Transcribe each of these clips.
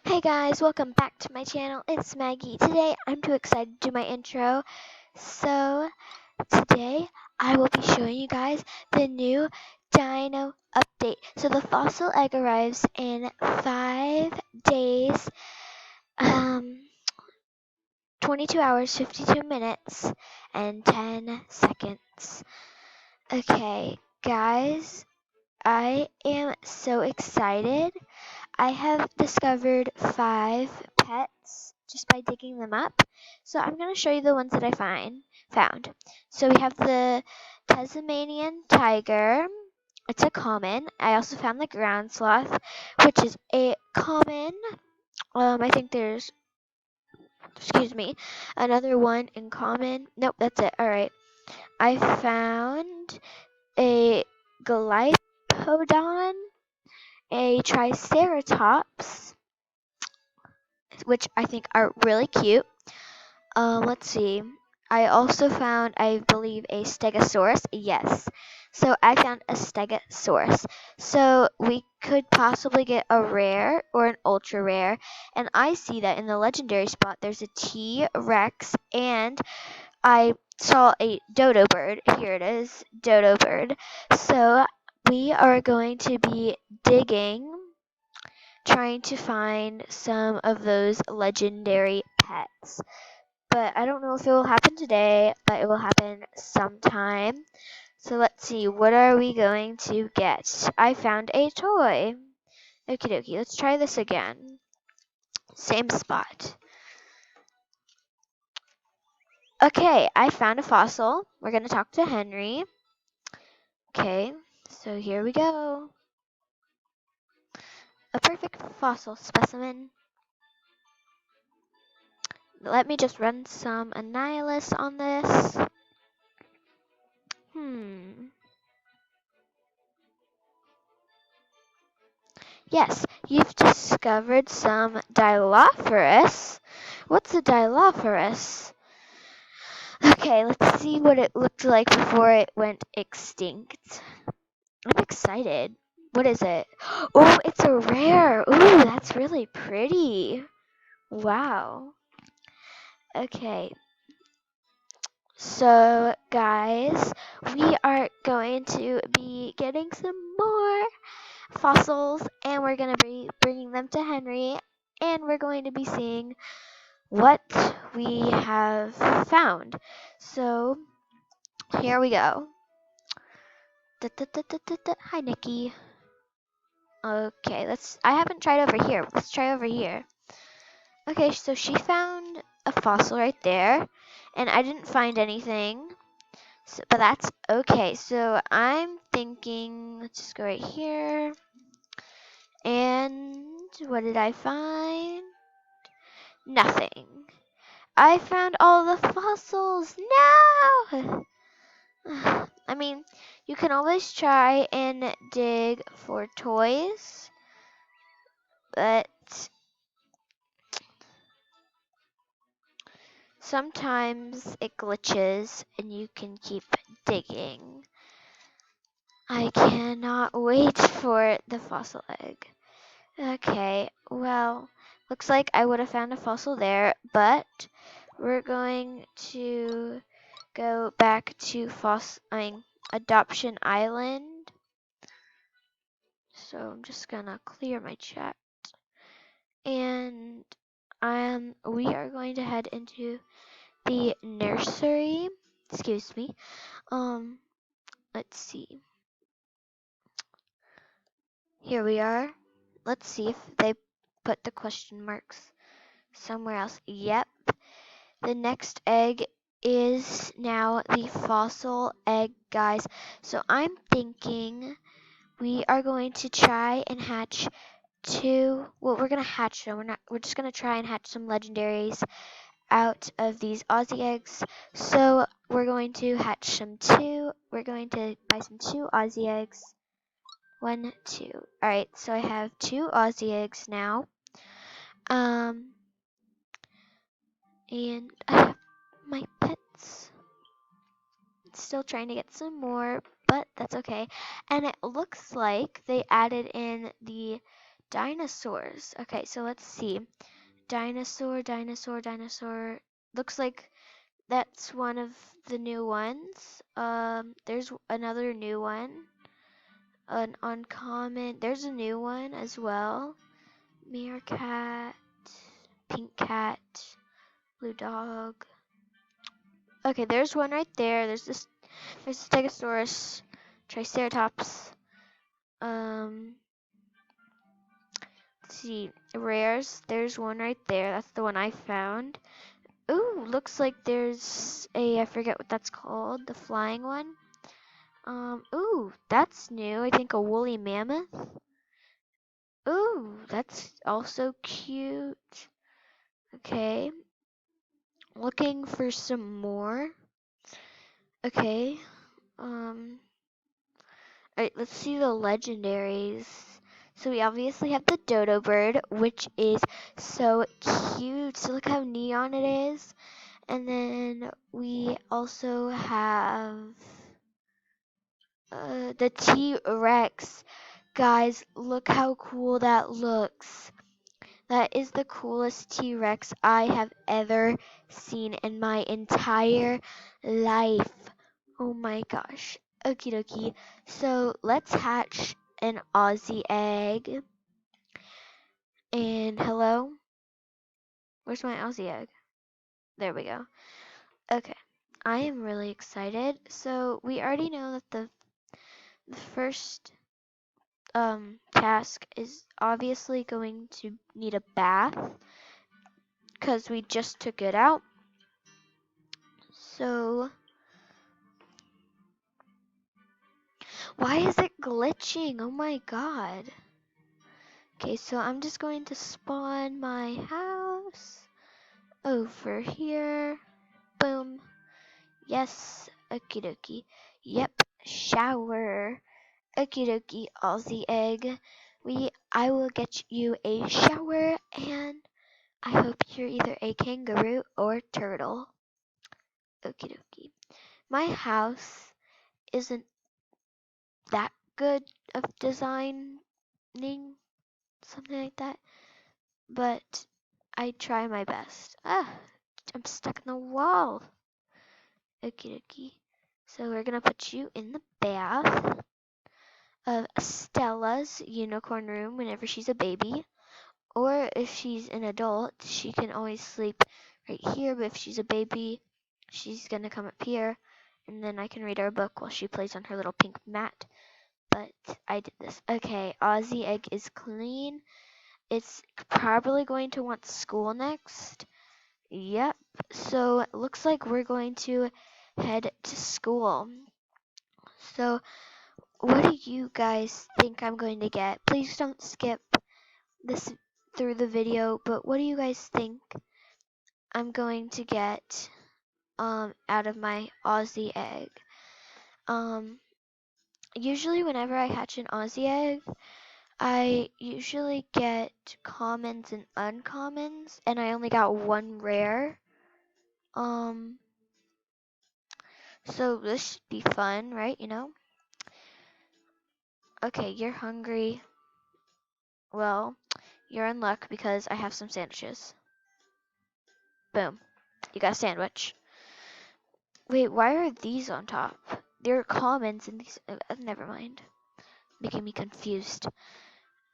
Hey guys, welcome back to my channel. It's Maggie. Today I'm too excited to do my intro. So today I will be showing you guys the new dino update. So the fossil egg arrives in 5 days, um 22 hours, 52 minutes, and 10 seconds. Okay, guys, I am so excited. I have discovered 5 pets just by digging them up. So I'm going to show you the ones that I found. So we have the Tasmanian tiger. It's a common. I also found the ground sloth, which is a common. I think there's, excuse me, another one in common. Nope, that's it. All right. I found a Glypodon, a Triceratops, which I think are really cute. Let's see. I also found, I believe, a Stegosaurus. Yes. So I found a Stegosaurus. So we could possibly get a rare or an ultra rare. And I see that in the legendary spot, there's a T Rex, and I saw a dodo bird. Here it is, dodo bird. So we are going to be digging, trying to find some of those legendary pets. But I don't know if it will happen today, but it will happen sometime. So let's see, what are we going to get? I found a toy. Okie dokie, let's try this again. Same spot. Okay, I found a fossil. We're going to talk to Henry. Okay, so here we go. A perfect fossil specimen. Let me just run some Annihilus on this. Yes, you've discovered some Dilophosaurus. What's a Dilophosaurus? Okay, let's see what it looked like before it went extinct. I'm excited. What is it? Oh, it's a rare. Ooh, that's really pretty. Wow. Okay. So, guys, we are going to be getting some more fossils, and we're going to be bringing them to Henry, and we're going to be seeing what we have found. So here we go. Hi, Nikki. Okay, I haven't tried over here. Let's try over here. Okay, so she found a fossil right there, and I didn't find anything. So, but that's okay. So I'm thinking, let's just go right here. And what did I find? Nothing. I found all the fossils. No! I mean, you can always try and dig for toys, but sometimes it glitches and you can keep digging. I cannot wait for the fossil egg. Okay, well, looks like I would have found a fossil there, but we're going to go back to Adoption Island. So I'm just gonna clear my chat, and we are going to head into the nursery. Excuse me. Um, let's see. Here we are. Let's see if they put the question marks somewhere else. Yep. The next egg is now the fossil egg, guys. So I'm thinking we are going to try and hatch we're gonna hatch them. We're just gonna try and hatch some legendaries out of these Aussie eggs. So we're going to hatch some we're going to buy some 2 Aussie eggs. 1, 2. Alright, so I have 2 Aussie eggs now. And I have my pets. Still trying to get some more, but that's okay. And it looks like they added in the Dinosaurs. Okay, so let's see. Dinosaur. Looks like that's one of the new ones. There's another new one. An uncommon. There's a new one as well. Meerkat, pink cat, blue dog. Okay, there's one right there. There's a Stegosaurus, Triceratops. Let's see, rares. There's one right there. That's the one I found. Ooh, looks like there's I forget what that's called, the flying one. Ooh, that's new. I think a woolly mammoth. Ooh, that's also cute. Okay, looking for some more. Okay, alright, let's see the legendaries. So we obviously have the dodo bird, which is so cute. So look how neon it is. And then we also have the T-Rex. Guys, look how cool that looks. That is the coolest T-Rex I have ever seen in my entire life. Oh my gosh. Okie dokie. So let's hatch an Aussie egg. And hello? Where's my Aussie egg? There we go. Okay. I am really excited. So we already know that the first task is obviously going to need a bath because we just took it out. So why is it glitching? Oh my god. Okay, so I'm just going to spawn my house over here. Boom. Yes. Okie dokie. Yep. Shower. Okie dokie, Aussie egg. I will get you a shower, and I hope you're either a kangaroo or turtle. Okie dokie. My house isn't that good of designing, something like that, but I try my best. Ah, I'm stuck in the wall. Okie dokie. So we're gonna put you in the bath of Stella's unicorn room whenever she's a baby. Or if she's an adult, she can always sleep right here, but if she's a baby, she's gonna come up here, and then I can read her a book while she plays on her little pink mat. But I did this. Okay, Aussie egg is clean. It's probably going to want school next. Yep. So it looks like we're going to head to school. So what do you guys think I'm going to get? Please don't skip this through the video, but what do you guys think I'm going to get out of my Aussie egg? Usually whenever I hatch an Aussie egg, I usually get commons and uncommons, and I only got one rare. So this should be fun, right? Okay, you're hungry. Well, you're in luck because I have some sandwiches. Boom. You got a sandwich. Wait, why are these on top? They're commons and these. Never mind. Making me confused.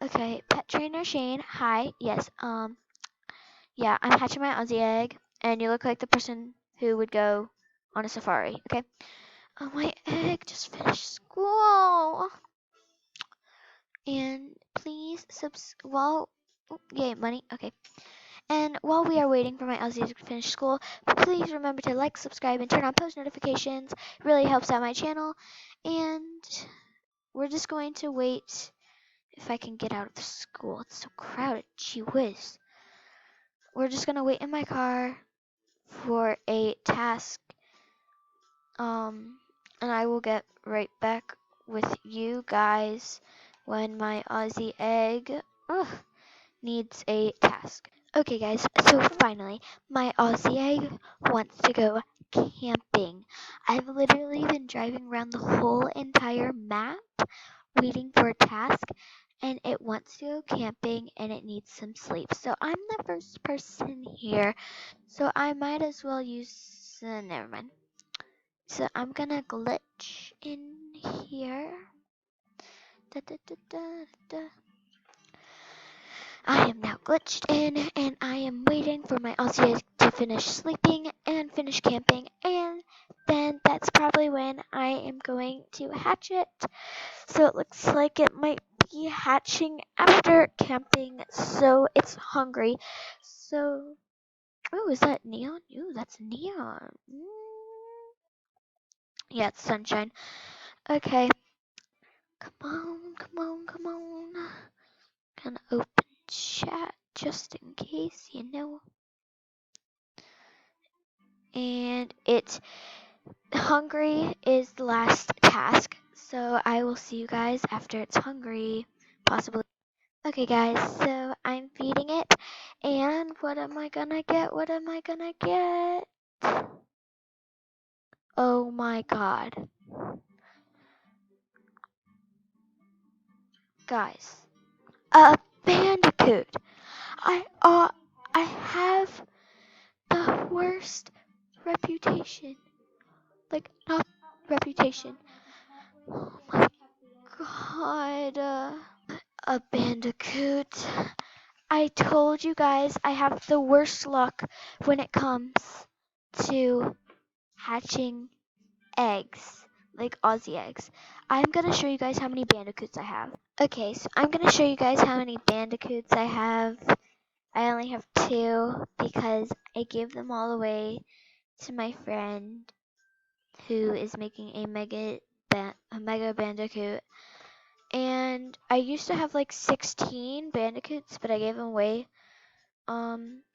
Okay, pet trainer Shane. Hi. Yes. Yeah, I'm hatching my Aussie egg, and you look like the person who would go on a safari. Okay. Oh, my egg just finished school. And please yay, money. Okay. And while we are waiting for my Aussie to finish school, please remember to like, subscribe, and turn on post notifications. It really helps out my channel. And we're just going to wait if I can get out of the school. It's so crowded. Gee whiz. We're just going to wait in my car for a task. And I will get right back with you guys when my Aussie egg needs a task. Okay guys, so finally, my Aussie egg wants to go camping. I've literally been driving around the whole entire map waiting for a task, and it wants to go camping and it needs some sleep. So I'm the first person here, so I might as well use, never mind. So I'm gonna glitch in here. Da, da, da, da, da. I am now glitched in and I am waiting for my Aussie to finish sleeping and finish camping, and then that's probably when I am going to hatch it. So it looks like it might be hatching after camping, so it's hungry. So, oh, is that neon? Ooh, that's neon. Yeah, it's sunshine. Okay, come on, come on, come on. Gonna open chat just in case, you know. And it's hungry is the last task. So I will see you guys after it's hungry, possibly. Okay, guys, so I'm feeding it, and what am I gonna get? What am I gonna get? Oh my god. Guys, a bandicoot. I have the worst reputation. Like, not reputation. Oh my god. A bandicoot. I told you guys I have the worst luck when it comes to hatching eggs, like Aussie eggs. I'm gonna show you guys how many bandicoots I have. Okay, so I'm gonna show you guys how many bandicoots I have. I only have 2 because I gave them all away to my friend who is making a mega bandicoot. And I used to have like 16 bandicoots, but I gave them away.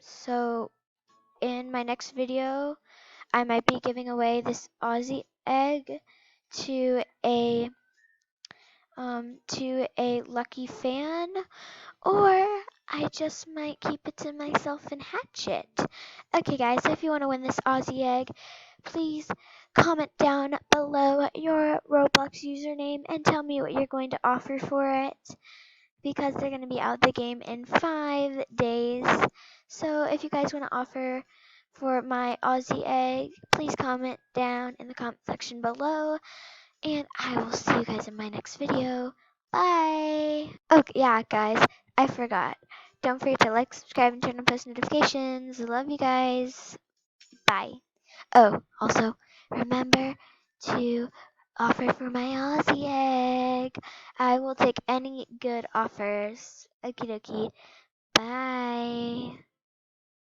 So in my next video, I might be giving away this Aussie egg to a lucky fan, or I just might keep it to myself and hatch it. Okay, guys, so if you want to win this Aussie egg, please comment down below your Roblox username and tell me what you're going to offer for it, because they're going to be out of the game in 5 days. So if you guys want to offer for my Aussie egg, please comment down in the comment section below, and I will see you guys in my next video. Bye! Okay, yeah, guys, I forgot. Don't forget to like, subscribe, and turn on post notifications. Love you guys. Bye. Oh, also, remember to offer for my Aussie egg. I will take any good offers. Okie dokie. Bye.